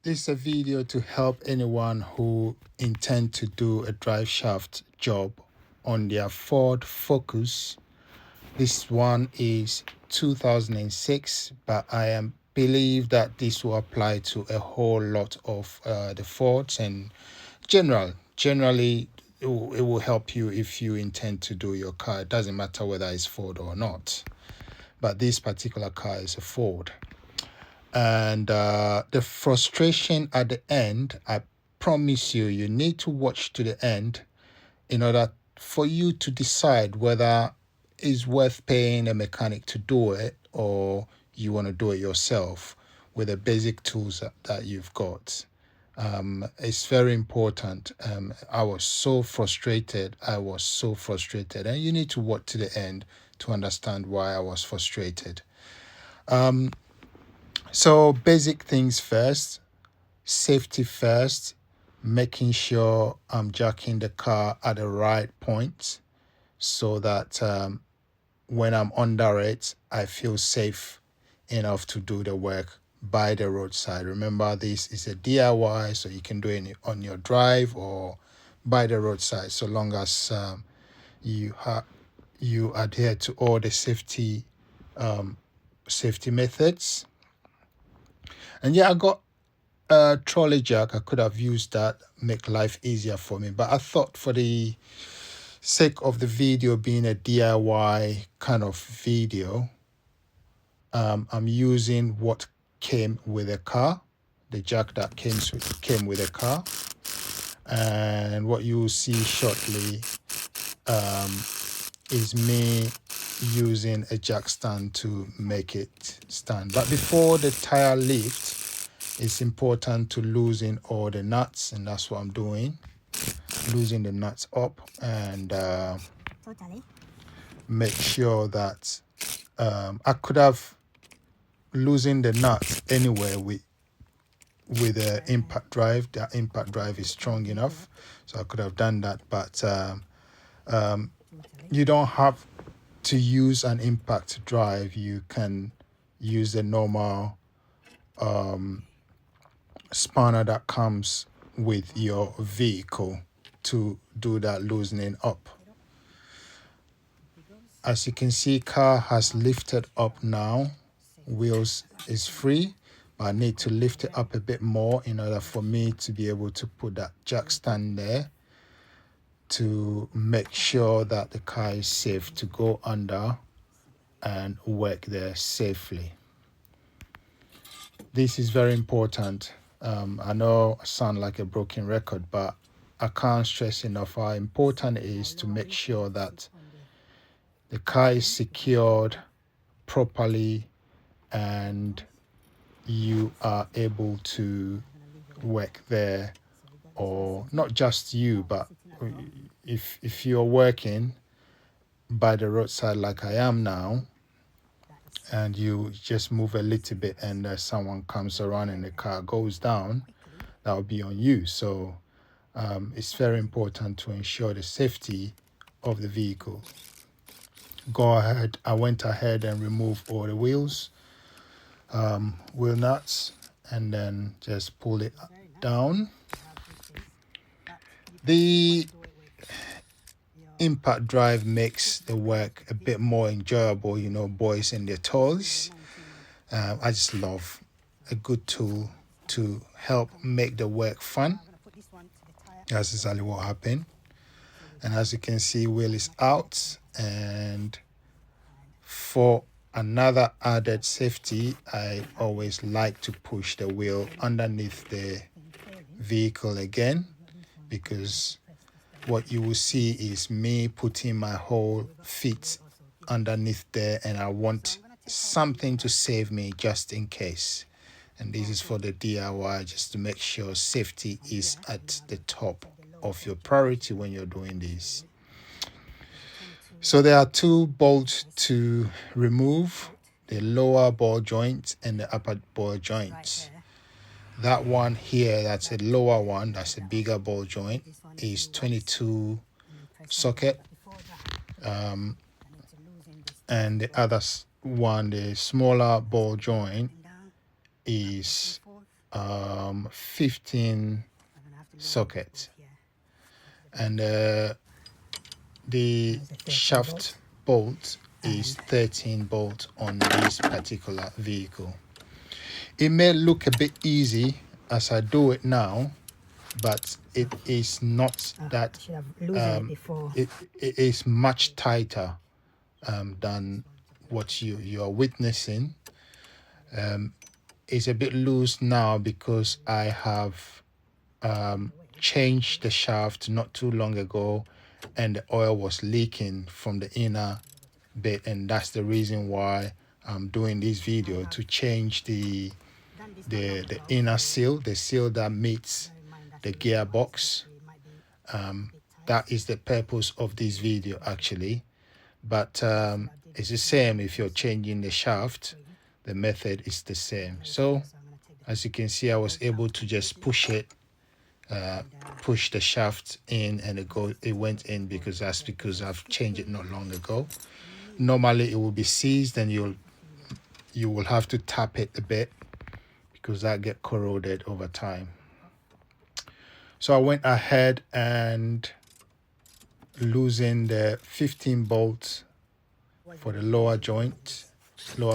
This is a video to help anyone who intend to do a drive shaft job on their Ford Focus. This one is 2006, but believe that this will apply to a whole lot of the Fords and generally it will help you if you intend to do your car. It doesn't matter whether it's Ford or not, but this particular car is a Ford. And the frustration at the end, I promise you, you need to watch to the end in order for you to decide whether it's worth paying a mechanic to do it or you want to do it yourself with the basic tools that you've got. It's very important. I was so frustrated. And you need to watch to the end to understand why I was frustrated. So basic things first, safety first, making sure I'm jacking the car at the right point so that when I'm under it, I feel safe enough to do the work by the roadside. Remember, this is a DIY, so you can do it on your drive or by the roadside, so long as you adhere to all the safety methods. And yeah, I got a trolley jack. I could have used that, make life easier for me. But I thought for the sake of the video being a DIY kind of video, I'm using what came with a car, the jack that came with a car. And what you will see shortly is me using a jack stand to make it stand. But before the tire lift, it's important to loosen all the nuts, and that's what I'm doing. Loosen the nuts up and make sure that I could have loosened the nuts anywhere with the impact drive. The impact drive is strong enough, so I could have done that. But you don't have to use an impact drive. You can use the normal spanner that comes with your vehicle to do that loosening up. As you can see, car has lifted up now. Wheels is free, but I need to lift it up a bit more in order for me to be able to put that jack stand there to make sure that the car is safe to go under and work there safely. This is very important. I know I sound like a broken record, but I can't stress enough how important it is to make sure that the car is secured properly and you are able to work there, or not just you, but if you're working by the roadside like I am now, and you just move a little bit and someone comes around and the car goes down, that will be on you. So it's very important to ensure the safety of the vehicle. I went ahead and removed all the wheel nuts, and then just pull it down. The impact drive makes the work a bit more enjoyable, boys and their toys. I just love a good tool to help make the work fun. That's exactly what happened. And as you can see, wheel is out, and for another added safety, I always like to push the wheel underneath the vehicle again, because what you will see is me putting my whole feet underneath there, and I want something to save me just in case. And this is for the DIY, just to make sure safety is at the top of your priority when you're doing this. So there are two bolts to remove, the lower ball joint and the upper ball joint. That one here, that's a lower one, that's a bigger ball joint, is 22 socket. And the other one, the smaller ball joint, is 15 sockets, and the shaft bolt is 13 bolts on this particular vehicle. It may look a bit easy as I do it now, but it is not that. It is much tighter than what you are witnessing. It's a bit loose now because I have changed the shaft not too long ago, and the oil was leaking from the inner bit, and that's the reason why I'm doing this video, to change the inner seal, the seal that meets the gearbox. That is the purpose of this video actually, but it's the same if you're changing the shaft. The method is the same. So as you can see, I was able to just push the shaft in, and it went in because I've changed it not long ago. Normally it will be seized, and you will have to tap it a bit because that get corroded over time. So I went ahead and loosened the 15 bolts for the lower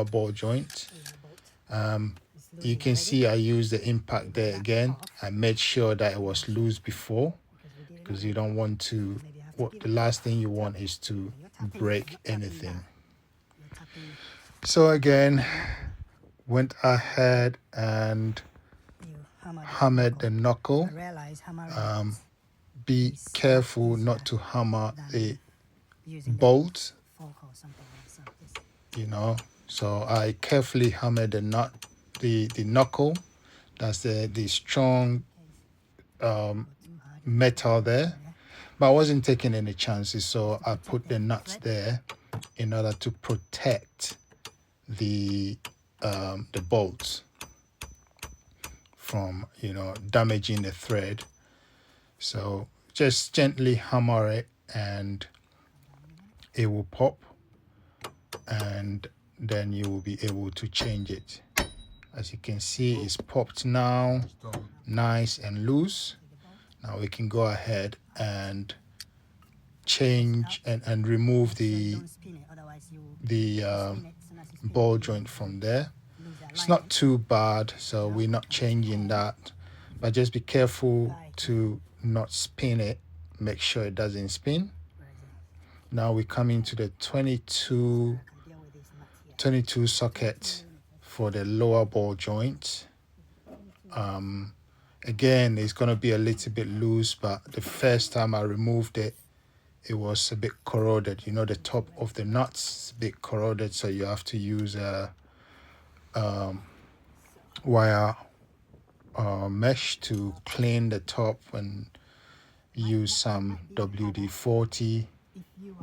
ball joint. You can see I used the impact there again. I made sure that it was loose before, because you don't want to, the last thing you want is to break anything. So again, went ahead and hammered the knuckle. Be careful not to hammer the bolt, so I carefully hammered the knuckle. That's the strong metal there, but I wasn't taking any chances, so I put the nuts there in order to protect the bolts from damaging the thread. So just gently hammer it and it will pop, and then you will be able to change it. As you can see, it's popped now, nice and loose. Now we can go ahead and change and remove the ball joint from there. It's not too bad, so we're not changing that, but just be careful to not spin it. Make sure it doesn't spin. Now we come into the 22 socket for the lower ball joint. Again, it's going to be a little bit loose, but the first time I removed it, it was a bit corroded. The top of the nuts a bit corroded, so you have to use a wire mesh to clean the top, and use some WD-40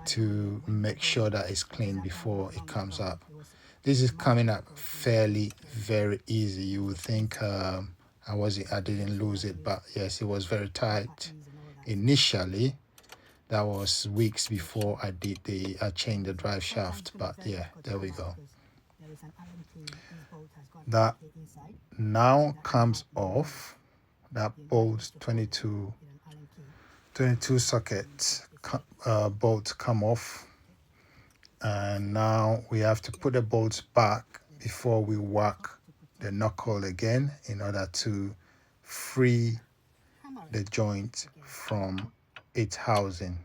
to make sure that it's clean before it comes up. This is coming up very easy. You would think I didn't lose it, but yes, it was very tight initially. That was weeks before I changed the drive shaft, but yeah, there we go. That now comes off. That bolt 22 socket bolts come off, and now we have to put the bolts back before we whack the knuckle again in order to free the joint from its housing.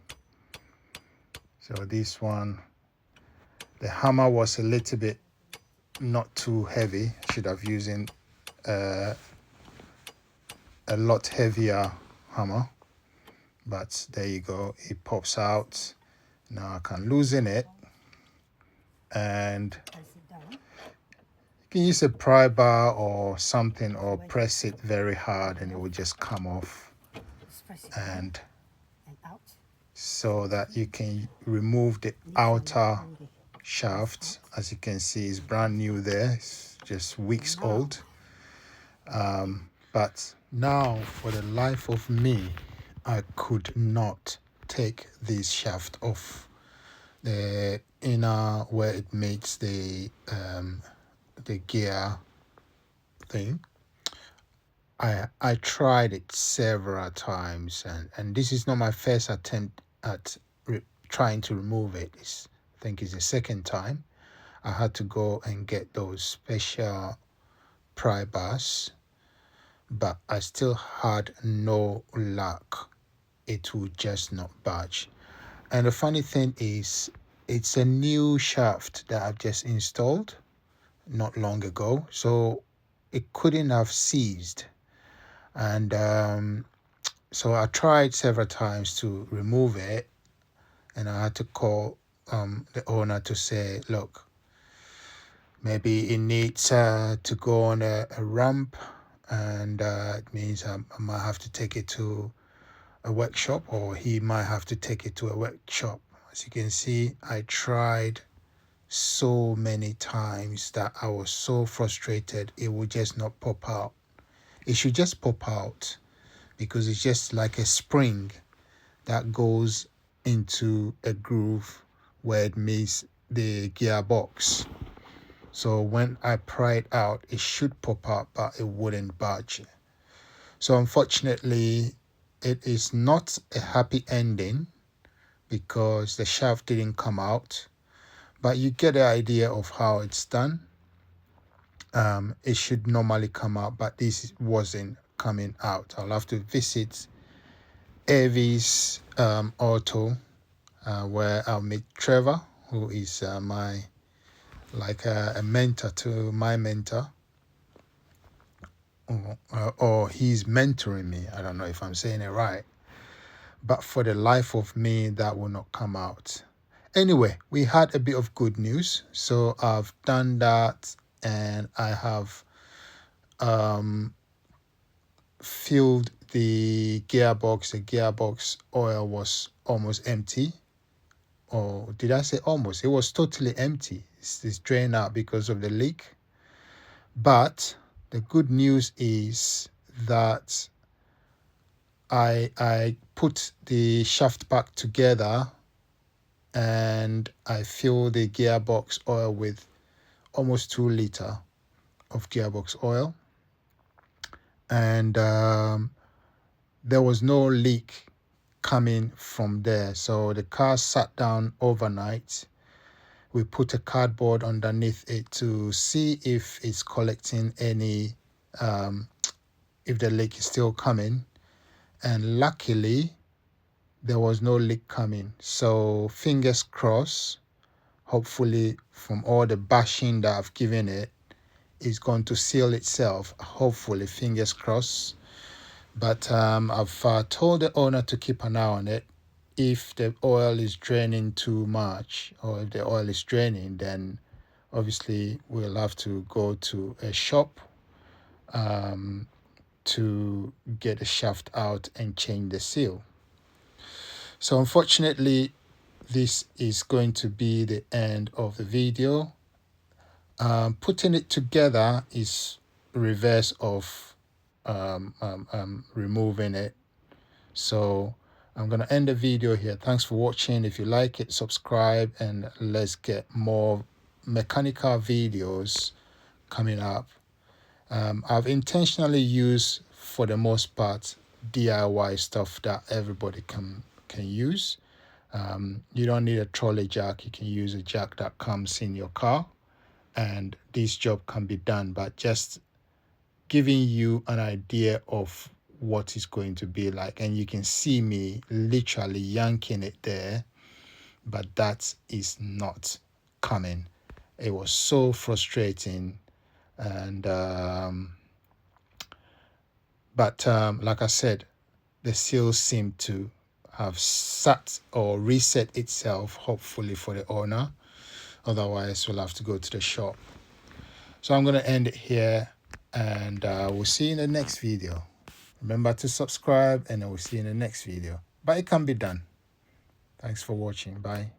So this one, the hammer was a little bit not too heavy. Should have used a lot heavier hammer, but there you go, it pops out. Now I can loosen it, and you can use a pry bar or something, or press it very hard and it will just come off, and so that you can remove the outer shaft. As you can see, it's brand new there, it's just weeks old. But now, for the life of me, I could not take this shaft off the inner where it makes the gear thing. I tried it several times, and this is not my first attempt at trying to remove it. I think it's the second time. I had to go and get those special pry bars, but I still had no luck. It would just not budge. And the funny thing is, it's a new shaft that I've just installed not long ago, so it couldn't have seized. And so I tried several times to remove it, and I had to call the owner to say, look, maybe it needs to go on a ramp, and it means I might have to take it to a workshop, or he might have to take it to a workshop. As you can see, I tried so many times that I was so frustrated. It would just not pop out. It should just pop out, because it's just like a spring that goes into a groove where it meets the gearbox. So when I pry it out, it should pop out, but it wouldn't budge. So unfortunately, it is not a happy ending because the shaft didn't come out, but you get the idea of how it's done. It should normally come out, but this wasn't coming out. I'll have to visit Avis Auto, where I'll meet Trevor, who is my a mentor to my mentor, or he's mentoring me. I don't know if I'm saying it right, but for the life of me, that will not come out. Anyway, we had a bit of good news, so I've done that, and I have filled the gearbox. The gearbox oil was almost empty. Or did I say almost? It was totally empty. It's drained out because of the leak. But the good news is that I put the shaft back together, and I filled the gearbox oil with almost 2 liters of gearbox oil, and there was no leak coming from there. So the car sat down overnight. We put a cardboard underneath it to see if it's collecting any, if the leak is still coming. And luckily, there was no leak coming. So fingers crossed, hopefully from all the bashing that I've given it, it's going to seal itself. Hopefully, fingers crossed. But I've told the owner to keep an eye on it. If the oil is draining too much, or if the oil is draining, then obviously we'll have to go to a shop to get the shaft out and change the seal. So unfortunately, this is going to be the end of the video. Putting it together is reverse of removing it. So I'm going to end the video here. Thanks for watching. If you like it, subscribe, and let's get more mechanical videos coming up. I've intentionally used, for the most part, DIY stuff that everybody can use. You don't need a trolley jack. You can use a jack that comes in your car, and this job can be done, but just giving you an idea of what it's going to be like. And you can see me literally yanking it there, but that is not coming. It was so frustrating. And but like I said, the seal seemed to have sat or reset itself, hopefully for the owner. Otherwise, we'll have to go to the shop. So I'm going to end it here, and we'll see you in the next video. Remember to subscribe, and I will see you in the next video. But it can be done. Thanks for watching. Bye.